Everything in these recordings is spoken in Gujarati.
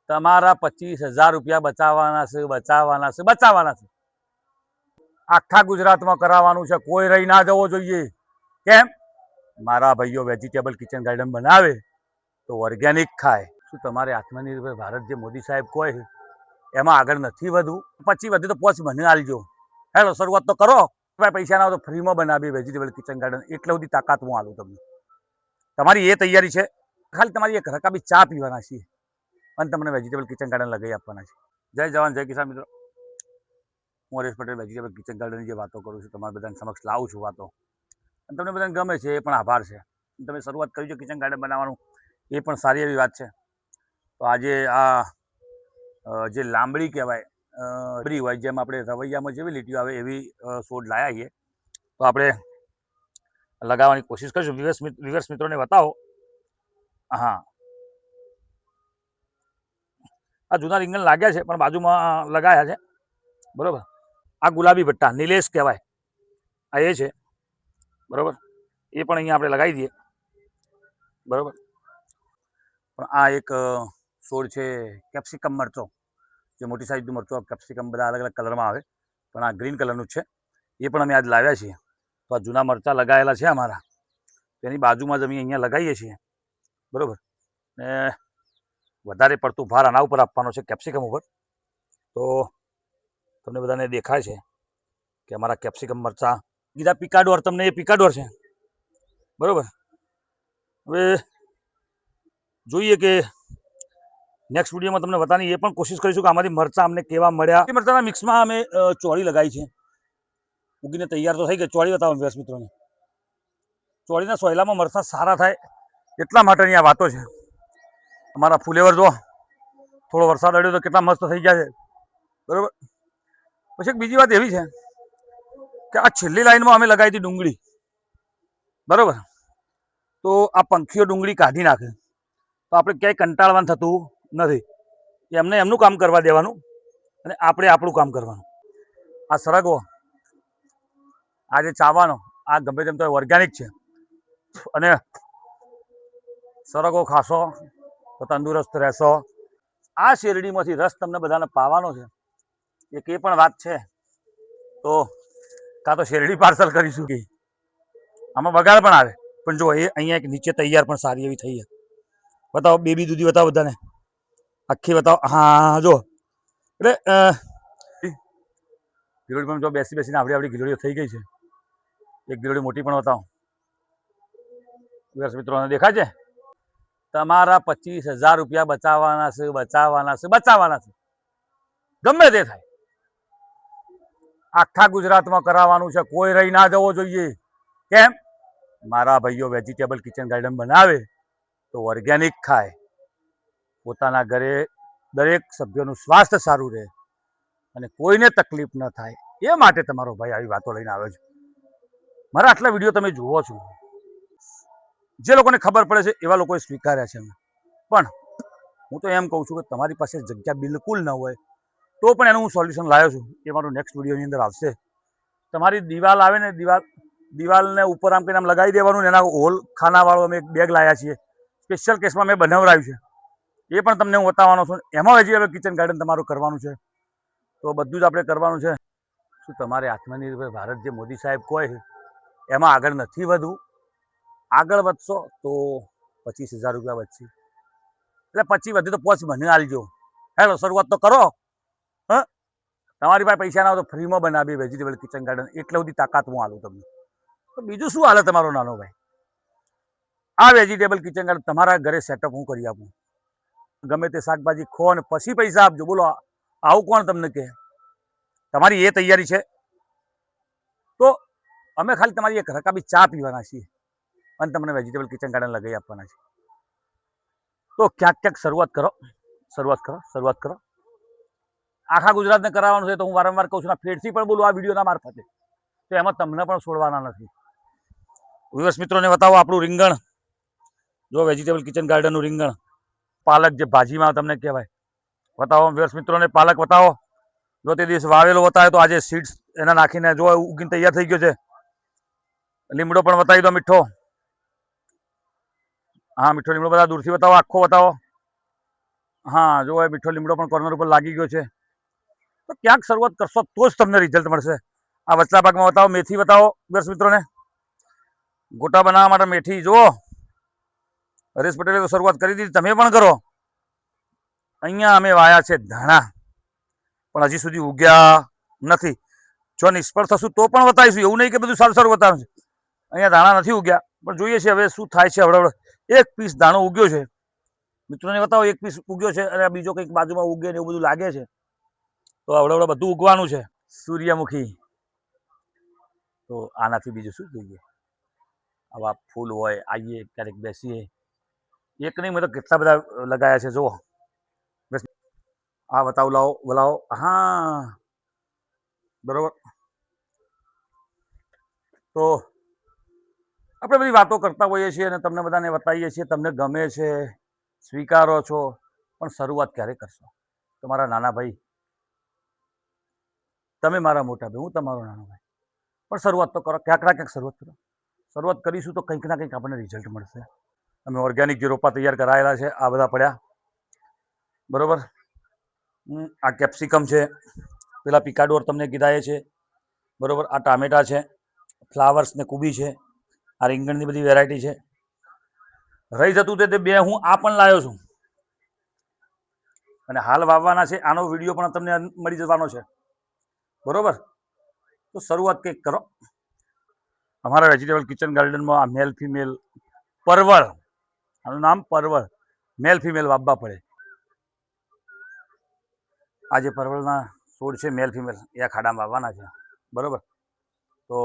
તમારા 25,000 રૂપિયા બચાવવાના છે. આખા ગુજરાતમાં કરાવવાનું છે, કોઈ રહી ના જવો જોઈએ. કેમ? મારા ભાઈઓ વેજીટેબલ કિચન ગાર્ડન બનાવે તો ઓર્ગેનિક ખાય. શું તમારે આત્મનિર્ભર ભારત જે મોદી સાહેબ કહે છે એમાં આગળ નથી વધવું? પછી વધુ તો પોચ મને આલજો. હેલો, શરૂઆત તો કરો. પૈસા ના હોય તો ફ્રીમાં બનાવી વેજીટેબલ કિચન ગાર્ડન, એટલે બધી તાકાત હું આલું તમને. તમારી એ તૈયારી છે? ખાલી તમારી એક રકાબી ચા પીવાના છીએ અને તમને વેજીટેબલ કિચન ગાર્ડન લગાવી આપવાના છે. જય જવાન જય કિસાન મિત્રો, હું હરેશ પટેલ વેજીટેબલ કિચન ગાર્ડનની જે વાતો કરું છું તમારા બધાને સમક્ષ લાવું છું વાતો, અને તમને બધાને ગમે છે એ પણ આભાર છે. તમે શરૂઆત કરી છે કિચન ગાર્ડન બનાવવાનું, એ પણ સારી એવી વાત છે. તો આજે આ જે લાંબડી કહેવાય બરી હોય, જેમ આપણે રવૈયામાં જેવી લીટીઓ આવે એવી છોડ લાયા છીએ. તો આપણે લગાવવાની કોશિશ કરીશું. વિવર્સ મિત્રોને બતાવો. હા, આ જૂના રીંગણ લાગ્યા છે પણ બાજુમાં લગાયા છે, બરોબર. આ ગુલાબી ભટ્ટા નિલેશ કહેવાય, આ એ છે, બરોબર. એ પણ અહીંયા આપણે લગાવી દઈએ, બરોબર. પણ આ એક છોડ છે કેપ્સિકમ મરચો, જે મોટી સાઈઝનું મરચો. કેપ્સિકમ બધા અલગ અલગ કલરમાં આવે, પણ આ ગ્રીન કલરનું જ છે. એ પણ અમે આજ લાવ્યા છીએ. તો આ જૂના મરચાં લગાવેલા છે અમારા, તેની બાજુમાં જ અમે અહીંયા લગાવીએ છીએ, બરોબર. ને વધારે પડતું ભાર આના ઉપર આપવાનો છે, કેપ્સિકમ ઉપર. તો તમને બધાને દેખાય છે કે અમારા કેપ્સિકમ મરચાં કીધા પિકાડોર, તમને એ પિકાડોર છે, બરોબર. હવે જોઈએ કે નેક્સ્ટ વિડીયોમાં તમને બતાવવાની એ પણ કોશિશ કરીશું કે આમાંથી મરચાં અમને કેવા મળ્યા. એ મરચાંના મિક્સમાં અમે ચોળી લગાવી છે, ઉગીને તૈયાર તો થઈ ગઈ. ચોળી બતાવો વ્યાસ મિત્રોને. ચોળીના સોયલામાં મરચાં સારા થાય એટલા માટેની આ વાતો છે. અમારા ફુલેવર જો થોડો વરસાદ પડ્યો તો કેટલા મસ્ત થઈ ગયા છે, બરોબર. પછી એક બીજી વાત એવી છે કે આ છેલ્લી લાઈનમાં અમે લગાવી હતી ડુંગળી, બરોબર. તો આ પંખીઓ ડુંગળી કાઢી નાખે તો આપણે ક્યાંય કંટાળવાનું થતું નથી. એમને એમનું કામ કરવા દેવાનું અને આપણે આપણું કામ કરવાનું. આ સરગવો, આ જે ચાવાનો, આ ગમે તેમ તો ઓર્ગેનિક છે, અને સરગવો ખાશો તો તંદુરસ્ત રહેશો. આ શેરડીમાંથી રસ તમને બધાને પાવાનો છે. એક એ પણ વાત છે, તો કાં તો શેરડી પાર્સલ કરીશું કે આમાં બગાડ પણ આવે. પણ જો એ અહીંયા એક નીચે તૈયાર પણ સારી એવી થઈ છે. બતાવો બેબી દૂધી, બતાવો બધાને આખી બતાવો. હા, જો એટલે ગિલોડી પણ જો બેસીને આવડી ગિલોડીઓ થઈ ગઈ છે. એક ગિલોડી મોટી પણ બતાવો. મિત્રોને દેખાય છે? તમારા 25,000 રૂપિયા બચાવવાના છે. ગમે તે થાય, આખા ગુજરાતમાં કરાવવાનું છે, કોઈ રહી ના જવો જોઈએ. કેમ? મારા ભાઈઓ વેજીટેબલ કિચન ગાર્ડન બનાવે તો ઓર્ગેનિક ખાય, પોતાના ઘરે દરેક સભ્યોનું સ્વાસ્થ્ય સારું રહે અને કોઈને તકલીફ ન થાય, એ માટે તમારો ભાઈ આવી વાતો લઈને આવ્યો છે. મારા આટલા વિડીયો તમે જુઓ છો, જે લોકોને ખબર પડે છે એવા લોકોએ સ્વીકાર્યા છે. પણ હું તો એમ કહું છું કે તમારી પાસે જગ્યા બિલકુલ ન હોય તો પણ એનું હું સોલ્યુશન લાવ્યો છું. એ મારું નેક્સ્ટ વિડીયોની અંદર આવશે. તમારી દિવાલ આવે ને, દિવાલને ઉપર આમ કરીને આમ લગાવી દેવાનું ને એના હોલ ખાનાવાળો અમે એક બેગ લાવ્યા છીએ. સ્પેશિયલ કેસમાં મેં બનાવરાયું છે, એ પણ તમને હું બતાવવાનો છું. એમાં વેજીટેબલ કિચન ગાર્ડન તમારું કરવાનું છે. તો બધું જ આપણે કરવાનું છે. શું તમારે આત્મનિર્ભર ભારત જે મોદી સાહેબ કહે છે એમાં આગળ નથી વધવું? આગળ વધશો તો 25,000 રૂપિયા વધશે. એટલે પછી વધુ તો પોચ મને આલજો. હેલો, શરૂઆત તો કરો. હા, તમારી પાસે પૈસા ના હોય તો ફ્રીમાં બનાવી વેજીટેબલ કિચન ગાર્ડન, એટલે બધી તાકાત હું આલું તમને. તો બીજું શું હાલે તમારો નાનો ભાઈ? આ વેજીટેબલ કિચન ગાર્ડન તમારા ઘરે સેટઅપ હું કરી આપું. ગમે તે શાકભાજી ખો અને પછી પૈસા આપજો. બોલો, આવું કોણ તમને કહે? તમારી એ તૈયારી છે? તો અમે ખાલી તમારી એક રકાબી ચા પીવાના છીએ અને તમને વેજીટેબલ કિચન ગાર્ડન લગાવી આપવાના છે. તો ક્યાંક શરૂઆત કરો. આખા ગુજરાતને કરાવવાનું છે તો હું વારંવાર કહું છું, ફેરથી પણ બોલું આ વિડીયોના મારફતે, તો એમાં તમને પણ છોડવાના નથી. વિવર્સ મિત્રોને બતાવો આપણું રીંગણ, જો વેજીટેબલ કિચન ગાર્ડનનું રીંગણ, પાલક જે ભાજીમાં તમને કહેવાય, બતાવો. વિવર્સ મિત્રોને પાલક બતાવો. જો તે દિવસ વાવેલો બતાવે તો આજે સીડ્સ એના નાખીને જો ઉગીને તૈયાર થઈ ગયો છે. લીમડો પણ બતાવી દો, મીઠો. હા, મીઠો લીમડો બધા દૂરથી બતાવો, આખો બતાવો. હા જો એ મીઠો લીમડો પણ કોર્નર ઉપર લાગી ગયો છે. તો ક્યાંક શરૂઆત કરશો તો જ તમને રિઝલ્ટ મળશે. આ વચલા ભાગમાં બતાવો, મેથી બતાવો દર્શક મિત્રોને. ગોટા બનાવવા માટે મેથી જુઓ, હરેશ પટેલે તો શરૂઆત કરી દીધી, તમે પણ કરો. અહીંયા અમે વાયા છે ધાણા, પણ હજી સુધી ઉગ્યા નથી. જો નિષ્ફળ થશું તો પણ બતાવીશું, એવું નહીં કે બધું સારું સારું બતાવશે. અહીંયા ધાણા નથી ઉગ્યા, પણ જોઈએ છે હવે શું થાય છે. હવડે એક પીસ દાણો ઉગ્યો છે. મિત્રોને બતાવો, એક પીસ ઉગ્યો છે અને બીજો કંઈક બાજુમાં ઉગે ને એવું બધું લાગે છે. તો હવડે બધું ઉગવાનું છે. સૂર્યમુખી તો આનાથી બીજું શું જોઈએ? આવા ફૂલ હોય, આવીએ ક્યારેક બેસીએ. એક નહીં, મેં તો કેટલા બધા લગાયા છે જુઓ. આ બતાવું, લાવો બોલાવો. હા બરોબર. તો આપણે બધી વાતો કરતા હોઈએ છીએ અને તમને બધાને બતાવીએ છીએ, તમને ગમે છે, સ્વીકારો છો, પણ શરૂઆત ક્યારે કરશો? તમારા નાના ભાઈ, તમે મારા મોટા ભાઈ, હું તમારો નાનો ભાઈ, પણ શરૂઆત તો કરો. ક્યાંક ના ક્યાંક શરૂઆત કરો. શરૂઆત કરીશું તો કંઈક ના કંઈક આપણને રિઝલ્ટ મળશે. અમે ઓર્ગેનિક જે રોપા તૈયાર કરાયેલા છે, આ બધા પડ્યા બરોબર. આ કેપ્સિકમ છે, પેલા પિકાડોર તમને કીધા એ છે બરોબર. આ ટામેટા છે, ફ્લાવર્સ ને કુબી છે, આ રીંગણની બધી વેરાયટી છે. રહી જતું તે બે હું આ પણ લાવ્યો છું અને હાલ વાવવાના છે. આનો વિડીયો પણ તમને મળી જવાનો છે બરોબર. તો શરૂઆત કંઈક કરો. અમારા વેજીટેબલ કિચન ગાર્ડનમાં આ મેલ ફિમેલ પરવળ, આનું નામ પરવળ, મેલ ફિમેલ વાવવા પડે. આ જે પરવળના છોડ છે મેલ ફિમેલ, એ આ ખાડામાં વાવવાના છે બરોબર. તો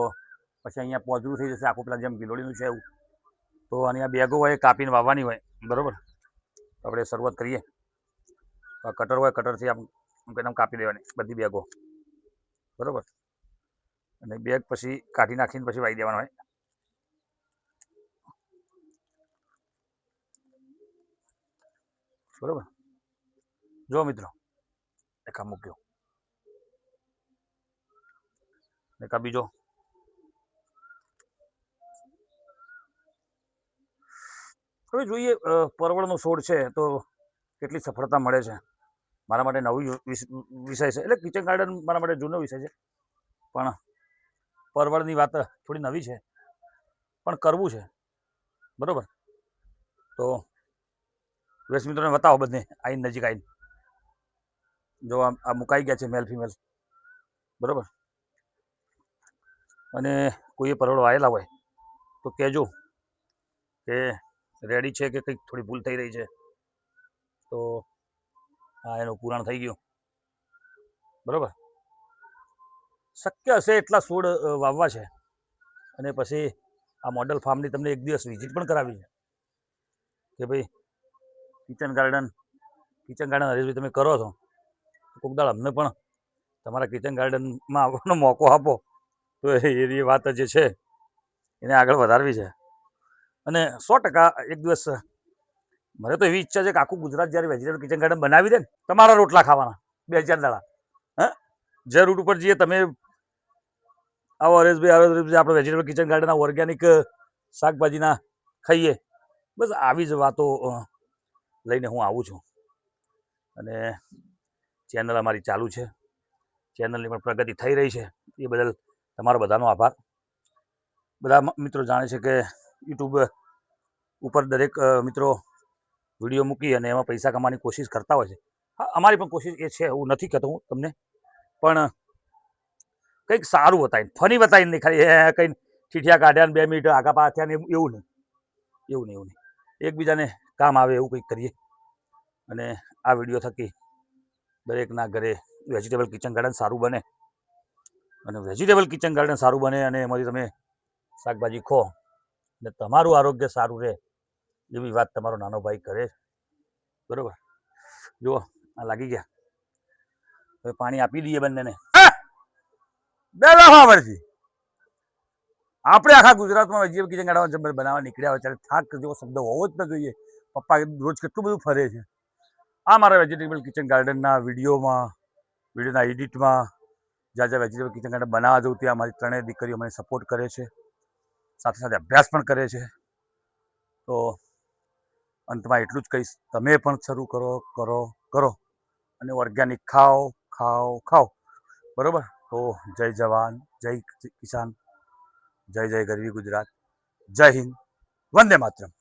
પછી અહીંયા પોજરું થઈ જશે આખું, પેલા જેમ ગિલોડીનું છે એવું. તો આની આ બેગો હોય કાપીને વાવવાની હોય બરોબર. આપણે શરૂઆત કરીએ. કટર હોય, કટરથી આમ કાપી દેવાની બધી બેગો બરોબર. અને બેગ પછી કાઢી નાખીને પછી વાવી દેવાનો હોય બરોબર. જો મિત્રો, એક આ મૂક્યો, એક આ બીજો. હવે જોઈએ પરવળનો છોડ છે તો કેટલી સફળતા મળે છે. મારા માટે નવી વિષય છે, એટલે કિચન ગાર્ડન મારા માટે જૂનો વિષય છે, પણ પરવળની વાત થોડી નવી છે, પણ કરવું છે બરોબર. તો વેસ્ટ મિત્રોને બતાવો બધે આઈને, નજીક આવીને. જો આ મુકાઈ ગયા છે મેલ ફિમેલ બરોબર. અને કોઈએ પરવળ વાવેલા હોય તો કહેજો કે રેડી છે કે કંઈક થોડી ભૂલ થઈ રહી છે. તો હા, એનું પૂરણ થઈ ગયું બરોબર. શક્ય હશે એટલા છોડ વાવવા છે. અને પછી આ મોડલ ફાર્મની તમને એક દિવસ વિઝિટ પણ કરાવી છે કે ભાઈ કિચન ગાર્ડન હરીશભાઈ તમે કરો છો, કોક દાડ અમને પણ તમારા કિચન ગાર્ડનમાં આવવાનો મોકો આપો. તો એ વાત જે છે એને આગળ વધારવી છે. અને 100% એક દિવસ મને તો એવી ઈચ્છા છે કે આખું ગુજરાત જ્યારે વેજીટેબલ કિચન ગાર્ડન બનાવી દે ને, તમારા રોટલા ખાવાના 2-4 દાડા. હા, જે રૂટ ઉપર જઈએ તમે આવો હરેશભાઈ, આપણે વેજીટેબલ કિચન ગાર્ડનના ઓર્ગેનિક શાકભાજીના ખાઈએ. બસ આવી જ વાતો લઈને હું આવું છું. અને ચેનલ અમારી ચાલુ છે, ચેનલની પણ પ્રગતિ થઈ રહી છે. એ બદલ તમારો બધાનો આભાર. બધા મિત્રો જાણે છે કે યુટ્યુબ ઉપર દરેક મિત્રો વિડીયો મૂકી અને એમાં પૈસા કમાવાની કોશિશ કરતા હોય છે. હા, અમારી પણ કોશિશ એ છે, હું નથી કહેતો હું તમને, પણ કંઈક સારું બતાવીને, ફની બતાવીને નહીં, ખાલી કંઈ ઠીઠિયા કાઢ્યા ને 2 મિનિટ આગા પાછા ને એવું નહીં. એકબીજાને કામ આવે એવું કંઈક કરીએ. અને આ વિડીયો થકી દરેકના ઘરે વેજીટેબલ કિચન ગાર્ડન સારું બને, અને વેજીટેબલ કિચન ગાર્ડન સારું બને અને એમાંથી તમે શાકભાજી ખો ને તમારું આરોગ્ય સારું રહે, એવી વાત તમારો નાનો ભાઈ કરે બરોબર. જુઓ, આ લાગી ગયા. હવે પાણી આપી દઈએ બંનેને. આપણે આખા ગુજરાતમાં વેજીટેબલ કિચન ગાર્ડન બનાવવા નીકળ્યા હોય ત્યારે થાક જેવો શબ્દ હોવો જ ન જોઈએ. પપ્પા રોજ કેટલું બધું ફરે છે. આ મારા વેજીટેબલ કિચન ગાર્ડનના વિડીયોના એડિટમાં જ્યાં જ્યાં વેજીટેબલ કિચન ગાર્ડન બનાવવા જવું ત્યાં મારી 3 દીકરીઓ મને સપોર્ટ કરે છે, સાથે સાથે અભ્યાસ પણ કરે છે. તો અંતમાં એટલું જ કહીશ, તમે પણ શરૂ કરો કરો કરો અને ઓર્ગેનિક ખાઓ ખાઓ ખાઓ. બરોબર? તો જય જવાન, જય કિસાન, જય જય ગરવી ગુજરાત, જય હિન્દ, વંદે માતરમ.